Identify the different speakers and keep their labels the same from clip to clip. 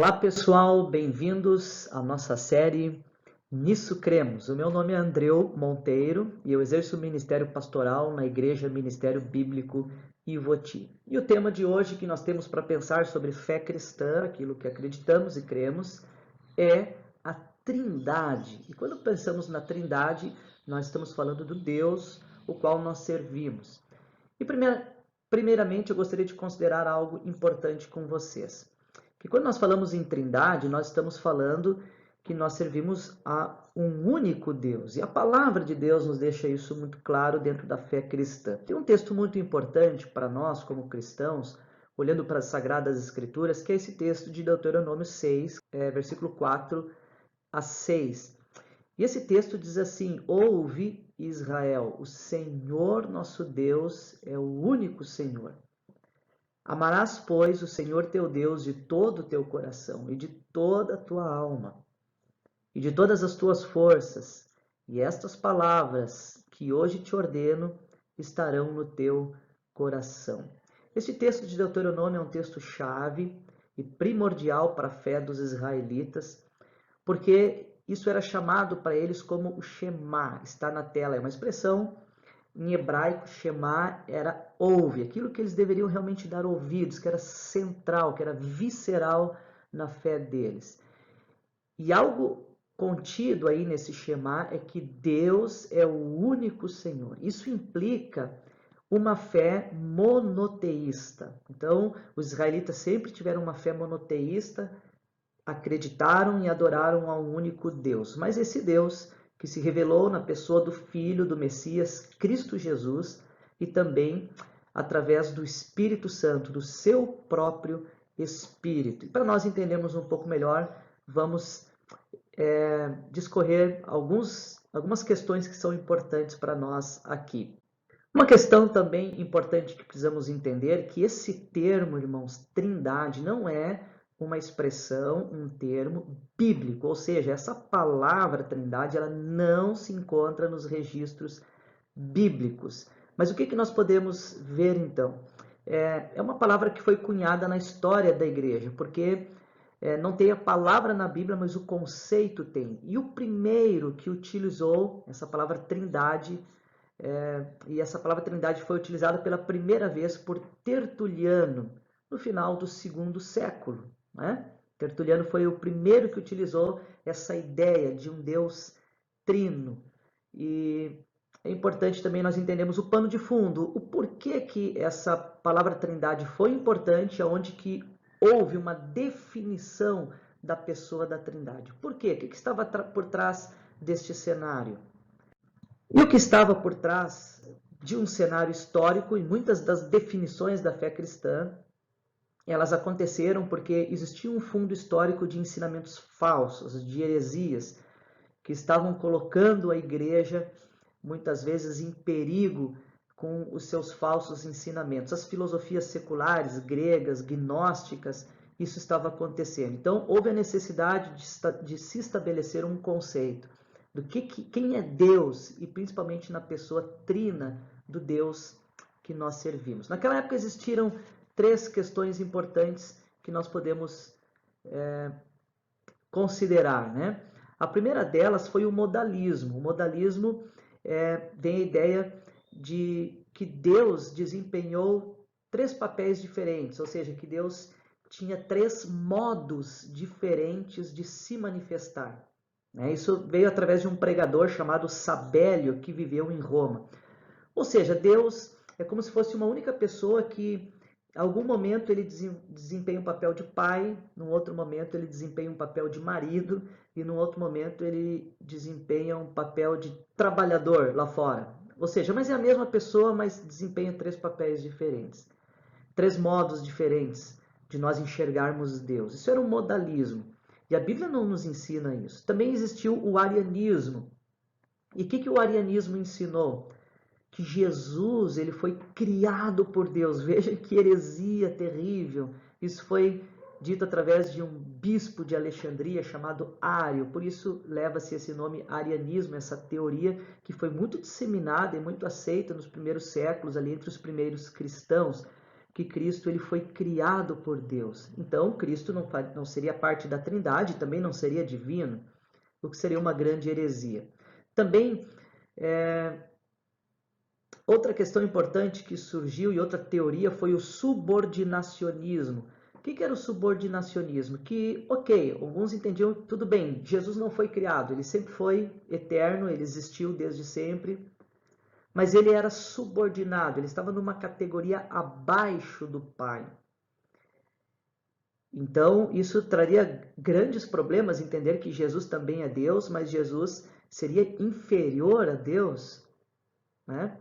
Speaker 1: Olá pessoal, bem-vindos à nossa série Nisso Cremos. O meu nome é Andreu Monteiro e eu exerço o Ministério Pastoral na Igreja Ministério Bíblico Ivoti. E o tema de hoje que nós temos para pensar sobre fé cristã, aquilo que acreditamos e cremos, é a Trindade. E quando pensamos na Trindade, nós estamos falando do Deus o qual nós servimos. E primeiramente eu gostaria de considerar algo importante com vocês. Que quando nós falamos em Trindade, nós estamos falando que nós servimos a um único Deus. E a palavra de Deus nos deixa isso muito claro dentro da fé cristã. Tem um texto muito importante para nós como cristãos, olhando para as Sagradas Escrituras, que é esse texto de Deuteronômio 6, versículo 4 a 6. E esse texto diz assim: Ouve, Israel, o Senhor nosso Deus é o único Senhor. Amarás, pois, o Senhor teu Deus de todo o teu coração e de toda a tua alma e de todas as tuas forças, e estas palavras que hoje te ordeno estarão no teu coração. Este texto de Deuteronômio é um texto chave e primordial para a fé dos israelitas, porque isso era chamado para eles como o Shema. Está na tela, é uma expressão em hebraico. Shema era ouve, aquilo que eles deveriam realmente dar ouvidos, que era central, que era visceral na fé deles. E algo contido aí nesse Shema é que Deus é o único Senhor. Isso implica uma fé monoteísta. Então, os israelitas sempre tiveram uma fé monoteísta, acreditaram e adoraram a um único Deus. Mas esse Deus que se revelou na pessoa do Filho, do Messias, Cristo Jesus, e também através do Espírito Santo, do seu próprio Espírito. E para nós entendermos um pouco melhor, vamos discorrer algumas questões que são importantes para nós aqui. Uma questão também importante que precisamos entender é que esse termo, irmãos, Trindade, não é uma expressão, um termo bíblico, ou seja, essa palavra Trindade, ela não se encontra nos registros bíblicos. Mas o que nós podemos ver então? É uma palavra que foi cunhada na história da igreja, porque não tem a palavra na Bíblia, mas o conceito tem. E o primeiro que utilizou essa palavra Trindade, e essa palavra Trindade foi utilizada pela primeira vez por Tertuliano, no final do segundo século. Né? Tertuliano foi o primeiro que utilizou essa ideia de um Deus trino. E é importante também nós entendermos o pano de fundo, o porquê que essa palavra Trindade foi importante, aonde que houve uma definição da pessoa da Trindade. Por quê? O que estava por trás deste cenário? E o que estava por trás de um cenário histórico, e muitas das definições da fé cristã, elas aconteceram porque existia um fundo histórico de ensinamentos falsos, de heresias, que estavam colocando a igreja, muitas vezes, em perigo com os seus falsos ensinamentos. As filosofias seculares, gregas, gnósticas, isso estava acontecendo. Então, houve a necessidade de se estabelecer um conceito do quem é Deus, e principalmente na pessoa trina do Deus que nós servimos. Naquela época existiram três questões importantes que nós podemos considerar, né? A primeira delas foi o modalismo. O modalismo tem a ideia de que Deus desempenhou três papéis diferentes, ou seja, que Deus tinha três modos diferentes de se manifestar. Isso veio através de um pregador chamado Sabélio, que viveu em Roma. Ou seja, Deus é como se fosse uma única pessoa que, em algum momento, ele desempenha um papel de pai, num outro momento, ele desempenha um papel de marido, e num outro momento, ele desempenha um papel de trabalhador lá fora. Ou seja, mas é a mesma pessoa, mas desempenha três papéis diferentes. Três modos diferentes de nós enxergarmos Deus. Isso era um modalismo. E a Bíblia não nos ensina isso. Também existiu o arianismo. E o que o arianismo ensinou? Que Jesus ele foi criado por Deus. Veja que heresia terrível. Isso foi dito através de um bispo de Alexandria chamado Ário. Por isso leva-se esse nome arianismo, essa teoria que foi muito disseminada e muito aceita nos primeiros séculos, ali entre os primeiros cristãos, que Cristo ele foi criado por Deus. Então, Cristo não seria parte da Trindade, também não seria divino, o que seria uma grande heresia. Também, outra questão importante que surgiu e outra teoria foi o subordinacionismo. O que era o subordinacionismo? Que, ok, alguns entendiam, tudo bem, Jesus não foi criado, ele sempre foi eterno, ele existiu desde sempre, mas ele era subordinado, ele estava numa categoria abaixo do Pai. Então, isso traria grandes problemas, entender que Jesus também é Deus, mas Jesus seria inferior a Deus, né?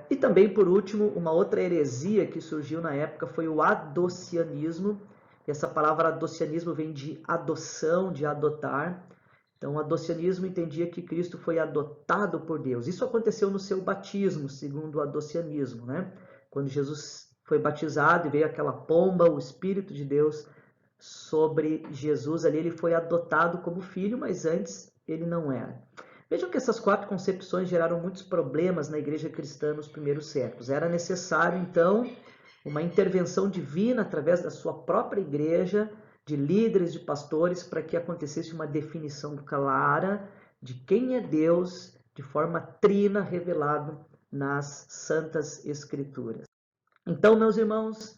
Speaker 1: E também, por último, uma outra heresia que surgiu na época foi o adocianismo. E essa palavra adocianismo vem de adoção, de adotar. Então, o adocianismo entendia que Cristo foi adotado por Deus. Isso aconteceu no seu batismo, segundo o adocianismo, né? Quando Jesus foi batizado e veio aquela pomba, o Espírito de Deus sobre Jesus ali, ele foi adotado como filho, mas antes ele não era. Vejam que essas quatro concepções geraram muitos problemas na igreja cristã nos primeiros séculos. Era necessário, então, uma intervenção divina através da sua própria igreja, de líderes, de pastores, para que acontecesse uma definição clara de quem é Deus, de forma trina, revelado nas Santas Escrituras. Então, meus irmãos,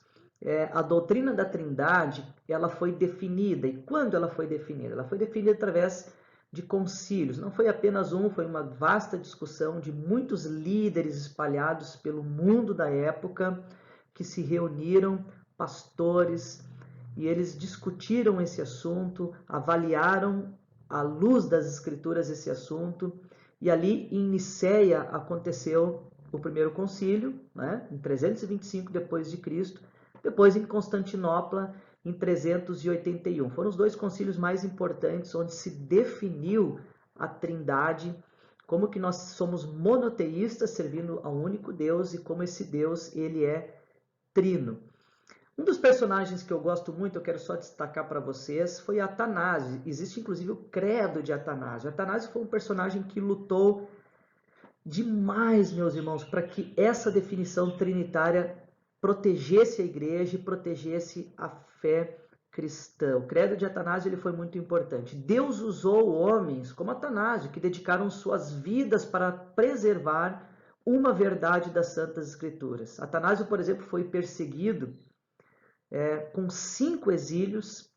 Speaker 1: a doutrina da Trindade, ela foi definida. E quando ela foi definida? Ela foi definida através de concílios. Não foi apenas um, foi uma vasta discussão de muitos líderes espalhados pelo mundo da época que se reuniram, pastores, e eles discutiram esse assunto, avaliaram à luz das Escrituras esse assunto, e ali em Nicéia aconteceu o primeiro concílio, né, em 325 depois de Cristo, depois em Constantinopla em 381. Foram os dois concílios mais importantes onde se definiu a Trindade, como que nós somos monoteístas servindo ao único Deus e como esse Deus ele é trino. Um dos personagens que eu gosto muito, eu quero só destacar para vocês, foi Atanásio. Existe inclusive o credo de Atanásio. Atanásio foi um personagem que lutou demais, meus irmãos, para que essa definição trinitária protegesse a igreja e protegesse a fé cristã. O credo de Atanásio ele foi muito importante. Deus usou homens como Atanásio, que dedicaram suas vidas para preservar uma verdade das Santas Escrituras. Atanásio, por exemplo, foi perseguido com 5 exílios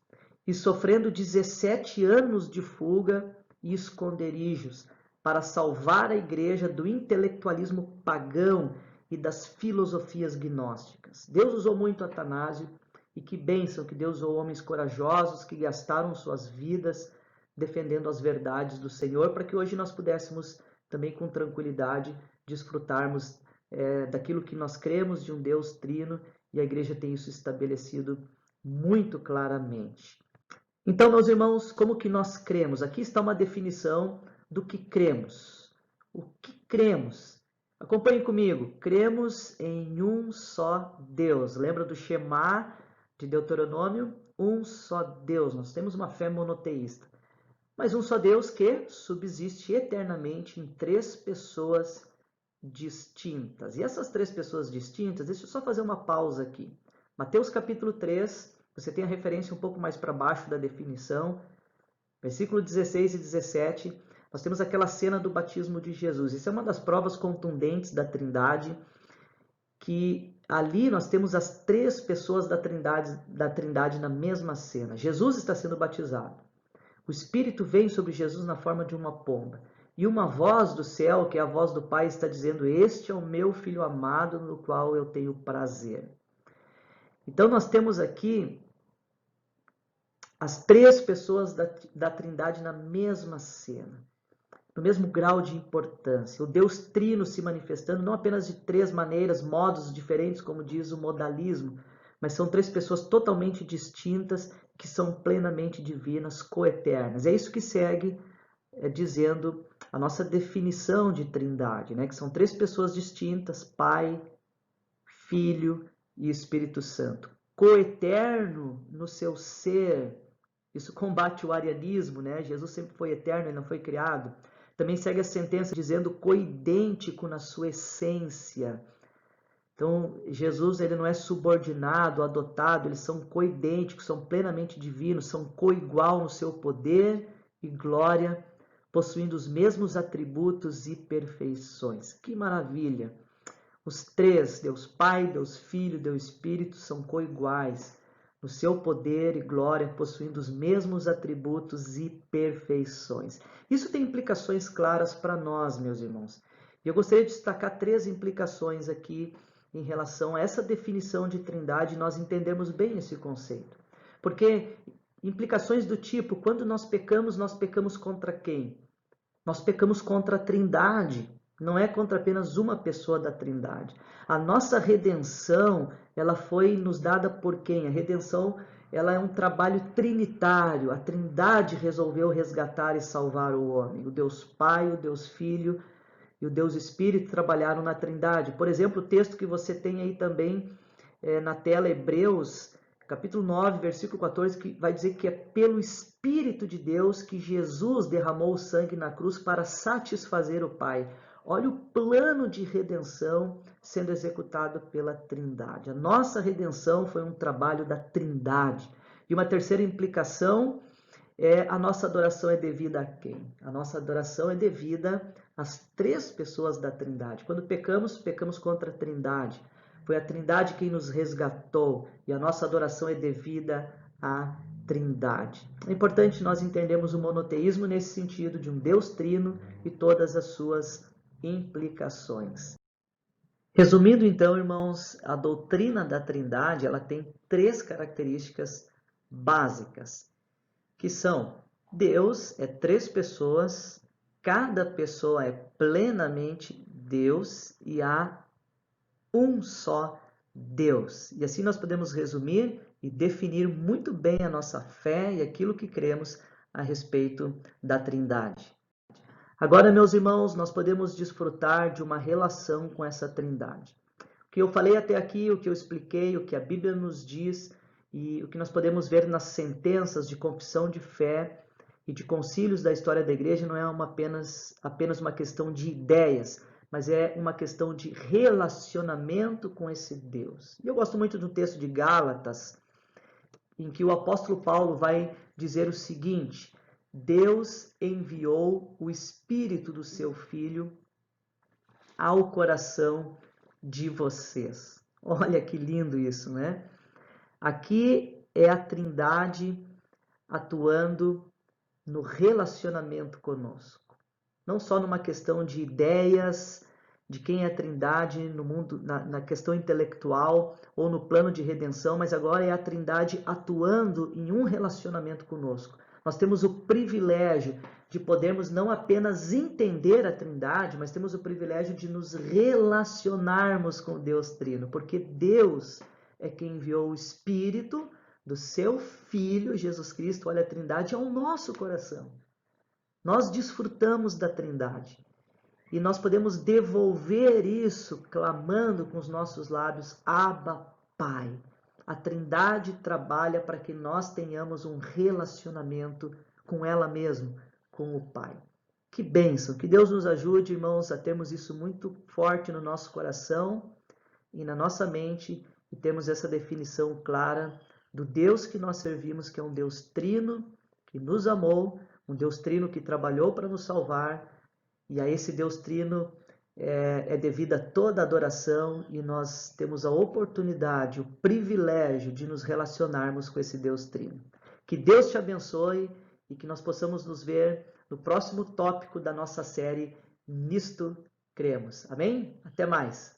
Speaker 1: e sofrendo 17 anos de fuga e esconderijos para salvar a igreja do intelectualismo pagão e das filosofias gnósticas. Deus usou muito Atanásio e que bênção que Deus usou homens corajosos que gastaram suas vidas defendendo as verdades do Senhor para que hoje nós pudéssemos também com tranquilidade desfrutarmos daquilo que nós cremos de um Deus trino e a igreja tem isso estabelecido muito claramente. Então, meus irmãos, como que nós cremos? Aqui está uma definição do que cremos. O que cremos? Acompanhe comigo. Cremos em um só Deus. Lembra do Shema de Deuteronômio? Um só Deus. Nós temos uma fé monoteísta. Mas um só Deus que subsiste eternamente em 3 pessoas distintas. E essas 3 pessoas distintas, deixa eu só fazer uma pausa aqui. Mateus capítulo 3, você tem a referência um pouco mais para baixo da definição. Versículo 16 e 17, nós temos aquela cena do batismo de Jesus. Isso é uma das provas contundentes da Trindade, que ali nós temos as 3 pessoas da Trindade na mesma cena. Jesus está sendo batizado. O Espírito vem sobre Jesus na forma de uma pomba. E uma voz do céu, que é a voz do Pai, está dizendo: este é o meu Filho amado, no qual eu tenho prazer. Então nós temos aqui as 3 pessoas da Trindade na mesma cena, no mesmo grau de importância. O Deus trino se manifestando não apenas de 3 maneiras, modos diferentes, como diz o modalismo, mas são 3 pessoas totalmente distintas, que são plenamente divinas, coeternas. É isso que segue dizendo a nossa definição de Trindade, né? Que são 3 pessoas distintas, Pai, Filho e Espírito Santo. Coeterno no seu ser. Isso combate o arianismo, né? Jesus sempre foi eterno e não foi criado. Também segue a sentença dizendo coidêntico na sua essência. Então, Jesus ele não é subordinado, adotado, eles são coidênticos, são plenamente divinos, são coigual no seu poder e glória, possuindo os mesmos atributos e perfeições. Que maravilha! Os três, Deus Pai, Deus Filho, Deus Espírito, são coiguais no seu poder e glória, possuindo os mesmos atributos e perfeições. Isso tem implicações claras para nós, meus irmãos. E eu gostaria de destacar 3 implicações aqui em relação a essa definição de trindade, nós entendemos bem esse conceito. Porque implicações do tipo, quando nós pecamos contra quem? Nós pecamos contra a trindade, não é contra apenas uma pessoa da trindade. A nossa redenção, ela foi nos dada por quem? A redenção, ela é um trabalho trinitário. A trindade resolveu resgatar e salvar o homem. O Deus Pai, o Deus Filho e o Deus Espírito trabalharam na trindade. Por exemplo, o texto que você tem aí também na tela, Hebreus, capítulo 9, versículo 14, que vai dizer que é pelo Espírito de Deus que Jesus derramou o sangue na cruz para satisfazer o Pai. Olha o plano de redenção sendo executado pela Trindade. A nossa redenção foi um trabalho da Trindade. E uma terceira implicação é a nossa adoração é devida a quem? A nossa adoração é devida às 3 pessoas da Trindade. Quando pecamos contra a Trindade. Foi a Trindade quem nos resgatou e a nossa adoração é devida à Trindade. É importante nós entendermos o monoteísmo nesse sentido de um Deus trino e todas as suas implicações. Resumindo então, irmãos, a doutrina da Trindade, ela tem 3 características básicas, que são: Deus é 3 pessoas, cada pessoa é plenamente Deus e há um só Deus. E assim nós podemos resumir e definir muito bem a nossa fé e aquilo que cremos a respeito da Trindade. Agora, meus irmãos, nós podemos desfrutar de uma relação com essa Trindade. O que eu falei até aqui, o que eu expliquei, o que a Bíblia nos diz e o que nós podemos ver nas sentenças de confissão de fé e de concílios da história da igreja não é apenas uma questão de ideias, mas é uma questão de relacionamento com esse Deus. E eu gosto muito do texto de Gálatas, em que o apóstolo Paulo vai dizer o seguinte: Deus enviou o Espírito do seu Filho ao coração de vocês. Olha que lindo isso, né? Aqui é a Trindade atuando no relacionamento conosco. Não só numa questão de ideias, de quem é a Trindade no mundo, na questão intelectual ou no plano de redenção, mas agora é a Trindade atuando em um relacionamento conosco. Nós temos o privilégio de podermos não apenas entender a Trindade, mas temos o privilégio de nos relacionarmos com Deus Trino, porque Deus é quem enviou o Espírito do seu Filho, Jesus Cristo, olha a Trindade, ao nosso coração. Nós desfrutamos da Trindade e nós podemos devolver isso clamando com os nossos lábios, Abba, Pai. A Trindade trabalha para que nós tenhamos um relacionamento com ela mesma, com o Pai. Que bênção! Que Deus nos ajude, irmãos, a termos isso muito forte no nosso coração e na nossa mente e termos essa definição clara do Deus que nós servimos, que é um Deus trino, que nos amou, um Deus trino que trabalhou para nos salvar, e a esse Deus trino é devida toda a adoração, e nós temos a oportunidade, o privilégio de nos relacionarmos com esse Deus trino. Que Deus te abençoe e que nós possamos nos ver no próximo tópico da nossa série Nisto Cremos. Amém? Até mais!